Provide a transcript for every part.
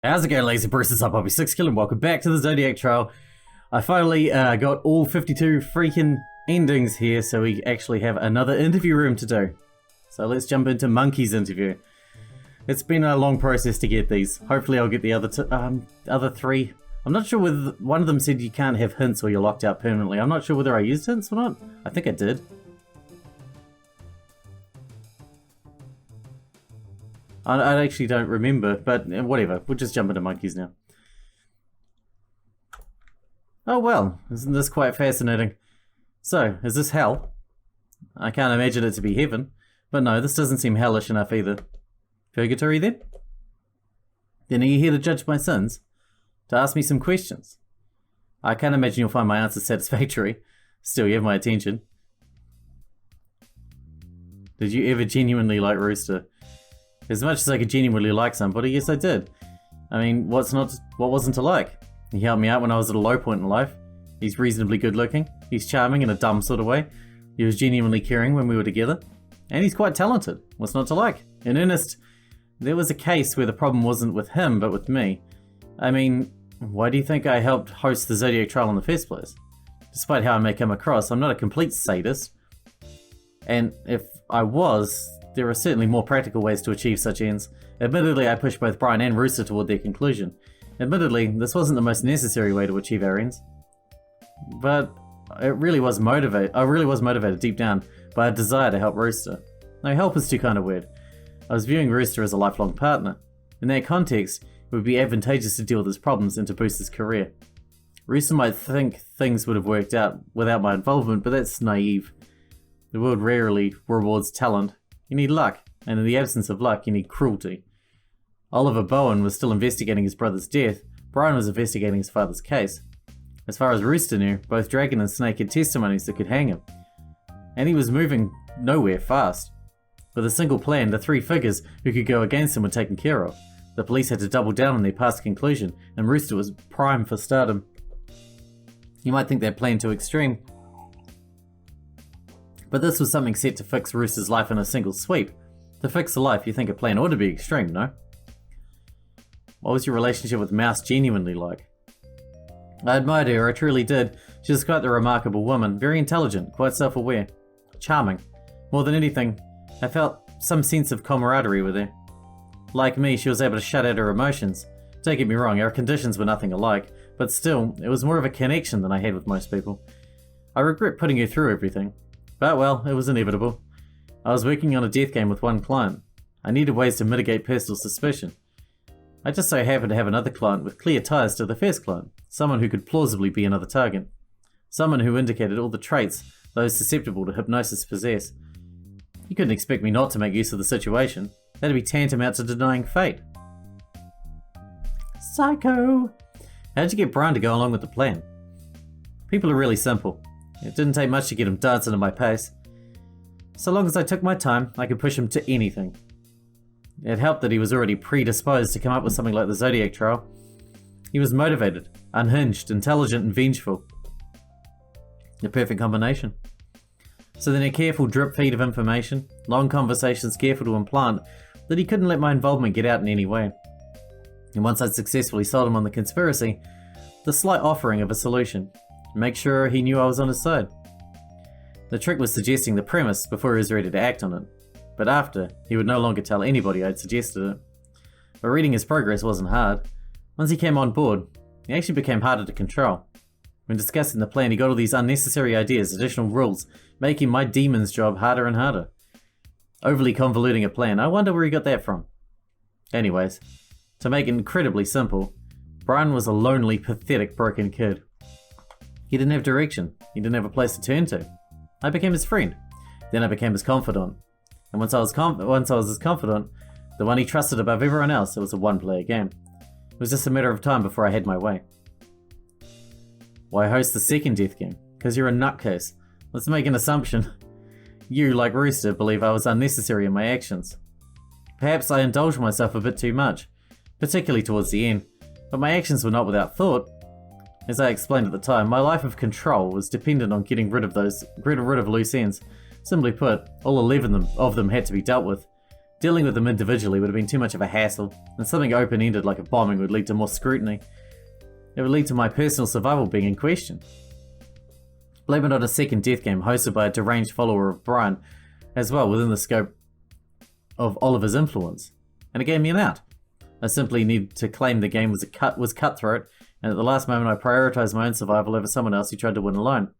How's it going, lazy persons? I'm Bobby Sixkilla and welcome back to the Zodiac Trial. I finally got all 52 freaking endings here, so we actually have another interview room to do. So let's jump into Monkey's interview. It's been a long process to get these. Hopefully I'll get the other three. I'm not sure whether one of them said you can't have hints or you're locked out permanently. I'm not sure whether I used hints or not. I think I did. I actually don't remember, but whatever. We'll just jump into Monkeys now. Oh well, isn't this quite fascinating? So, is this hell? I can't imagine it to be heaven, but no, this doesn't seem hellish enough either. Purgatory then? Then are you here to judge my sins? To ask me some questions? I can't imagine you'll find my answers satisfactory. Still, you have my attention. Did you ever genuinely like Rooster? As much as I could genuinely like somebody, yes I did. I mean, what wasn't to like? He helped me out when I was at a low point in life. He's reasonably good looking. He's charming in a dumb sort of way. He was genuinely caring when we were together. And he's quite talented. What's not to like? In earnest, there was a case where the problem wasn't with him, but with me. I mean, why do you think I helped host the Zodiac Trial in the first place? Despite how I may come across, I'm not a complete sadist. And if I was, there are certainly more practical ways to achieve such ends. Admittedly, I pushed both Brian and Rooster toward their conclusion. Admittedly, this wasn't the most necessary way to achieve our ends. But I really was motivated deep down by a desire to help Rooster. No, help is too kind of weird. I was viewing Rooster as a lifelong partner. In that context, it would be advantageous to deal with his problems and to boost his career. Rooster might think things would have worked out without my involvement, but that's naive. The world rarely rewards talent. You need luck, and in the absence of luck, you need cruelty. Oliver Bowen was still investigating his brother's death. Brian was investigating his father's case. As far as Rooster knew, both Dragon and Snake had testimonies that could hang him. And he was moving nowhere fast. With a single plan, the three figures who could go against him were taken care of. The police had to double down on their past conclusion, and Rooster was prime for stardom. You might think that plan too extreme, but this was something set to fix Rooster's life in a single sweep. To fix a life, you think a plan ought to be extreme, no? What was your relationship with Mouse genuinely like? I admired her, I truly did. She was quite the remarkable woman, very intelligent, quite self-aware. Charming. More than anything, I felt some sense of camaraderie with her. Like me, she was able to shut out her emotions. Don't get me wrong, our conditions were nothing alike, but still, it was more of a connection than I had with most people. I regret putting her through everything. But well, it was inevitable. I was working on a death game with one client. I needed ways to mitigate personal suspicion. I just so happened to have another client with clear ties to the first client, someone who could plausibly be another target. Someone who indicated all the traits those susceptible to hypnosis possess. You couldn't expect me not to make use of the situation. That'd be tantamount to denying fate. Psycho! How did you get Brian to go along with the plan? People are really simple. It didn't take much to get him dancing at my pace. So long as I took my time, I could push him to anything. It helped that he was already predisposed to come up with something like the Zodiac Trial. He was motivated, unhinged, intelligent, and vengeful. The perfect combination. So then a careful drip feed of information, long conversations careful to implant that he couldn't let my involvement get out in any way. And once I'd successfully sold him on the conspiracy, the slight offering of a solution. Make sure he knew I was on his side. The trick was suggesting the premise before he was ready to act on it. But after, he would no longer tell anybody I'd suggested it. But reading his progress wasn't hard. Once he came on board, he actually became harder to control. When discussing the plan, he got all these unnecessary ideas, additional rules, making my demon's job harder and harder. Overly convoluting a plan, I wonder where he got that from. Anyways, to make it incredibly simple, Brian was a lonely, pathetic, broken kid. He didn't have direction. He didn't have a place to turn to. I became his friend. Then I became his confidant. And once I was his confidant, the one he trusted above everyone else, it was a one-player game. It was just a matter of time before I had my way. Why host the second death game? Because you're a nutcase. Let's make an assumption. You, like Rooster, believe I was unnecessary in my actions. Perhaps I indulged myself a bit too much, particularly towards the end, but my actions were not without thought. As I explained at the time, my life of control was dependent on getting rid of loose ends. Simply put, all 11 of them had to be dealt with. Dealing with them individually would have been too much of a hassle, and something open-ended like a bombing would lead to more scrutiny. It would lead to my personal survival being in question. Blame it on a second death game hosted by a deranged follower of Brian, as well within the scope of Oliver's influence, and it gave me an out. I simply needed to claim the game was cutthroat, and at the last moment I prioritised my own survival over someone else who tried to win alone.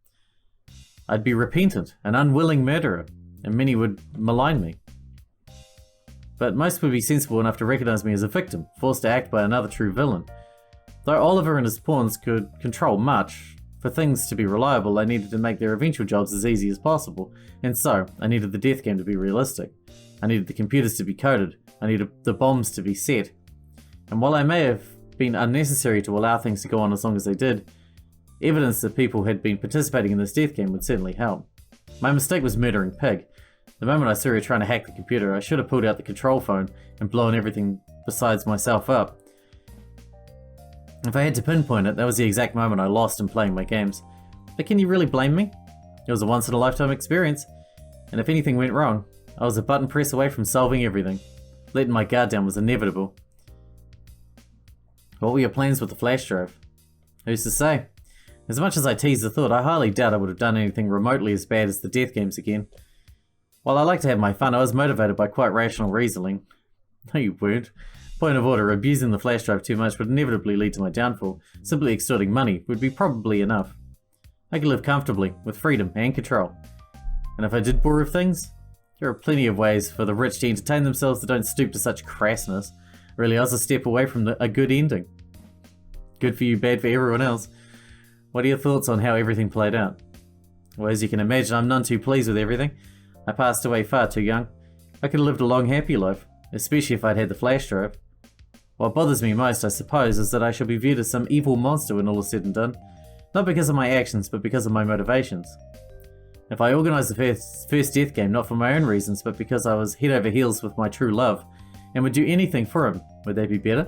I'd be repentant, an unwilling murderer, and many would malign me. But most would be sensible enough to recognise me as a victim, forced to act by another true villain. Though Oliver and his pawns could control much, for things to be reliable I needed to make their eventual jobs as easy as possible, and so I needed the death game to be realistic. I needed the computers to be coded, I needed the bombs to be set. And while I may have been unnecessary to allow things to go on as long as they did, evidence that people had been participating in this death game would certainly help. My mistake was murdering Pig. The moment I saw her trying to hack the computer, I should have pulled out the control phone and blown everything besides myself up. If I had to pinpoint it, that was the exact moment I lost in playing my games. But can you really blame me? It was a once-in-a-lifetime experience, and if anything went wrong, I was a button press away from solving everything. Letting my guard down was inevitable. What were your plans with the flash drive? Who's to say? As much as I teased the thought, I highly doubt I would have done anything remotely as bad as the death games again. While I like to have my fun, I was motivated by quite rational reasoning. No, you weren't. Point of order, abusing the flash drive too much would inevitably lead to my downfall. Simply extorting money would be probably enough. I could live comfortably, with freedom and control. And if I did borrow things, there are plenty of ways for the rich to entertain themselves that don't stoop to such crassness. Really, I was a step away from a good ending. Good for you, bad for everyone else. What are your thoughts on how everything played out? Well, as you can imagine, I'm none too pleased with everything. I passed away far too young. I could have lived a long, happy life, especially if I'd had the flash drive. What bothers me most, I suppose, is that I shall be viewed as some evil monster when all is said and done. Not because of my actions, but because of my motivations. If I organised the first death game not for my own reasons, but because I was head over heels with my true love, and would do anything for him, would that be better?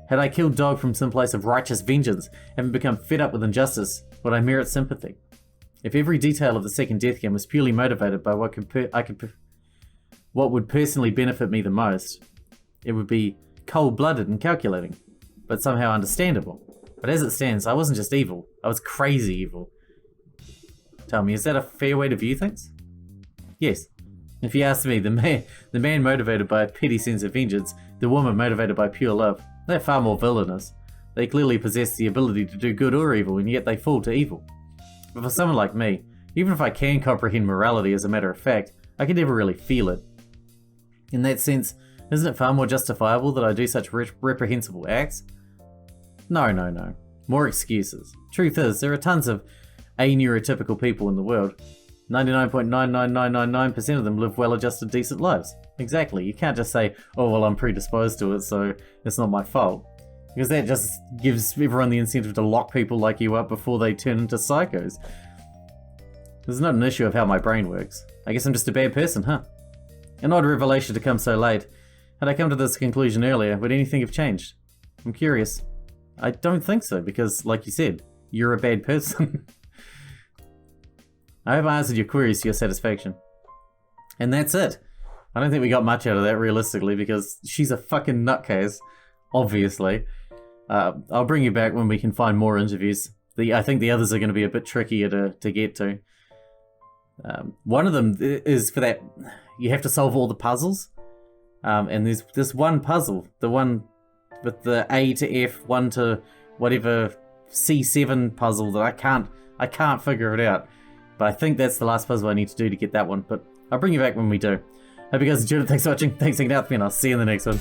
Had I killed Dog from some place of righteous vengeance, having become fed up with injustice, would I merit sympathy? If every detail of the second death game was purely motivated by what would personally benefit me the most, it would be cold-blooded and calculating, but somehow understandable. But as it stands, I wasn't just evil, I was crazy evil. Tell me, is that a fair way to view things? Yes. If you ask me, the man motivated by a petty sense of vengeance, the woman motivated by pure love, they're far more villainous. They clearly possess the ability to do good or evil, and yet they fall to evil. But for someone like me, even if I can comprehend morality as a matter of fact, I can never really feel it. In that sense, isn't it far more justifiable that I do such reprehensible acts? No. More excuses. Truth is, there are tons of a-neurotypical people in the world. 99.99999% of them live well-adjusted, decent lives. Exactly. You can't just say, oh, well, I'm predisposed to it, so it's not my fault. Because that just gives everyone the incentive to lock people like you up before they turn into psychos. This is not an issue of how my brain works. I guess I'm just a bad person, huh? An odd revelation to come so late. Had I come to this conclusion earlier, would anything have changed? I'm curious. I don't think so, because, like you said, you're a bad person. I hope I answered your queries to your satisfaction. And that's it. I don't think we got much out of that, realistically, because she's a fucking nutcase, obviously. I'll bring you back when we can find more interviews. I think the others are going to be a bit trickier to get to. One of them is for that, you have to solve all the puzzles. And there's this one puzzle, the one with the A to F, 1 to whatever C7 puzzle that I can't figure it out. But I think that's the last puzzle I need to do to get that one. But I'll bring you back when we do. Hope you guys enjoyed it. Thanks for watching. Thanks for hanging out with me, and I'll see you in the next one.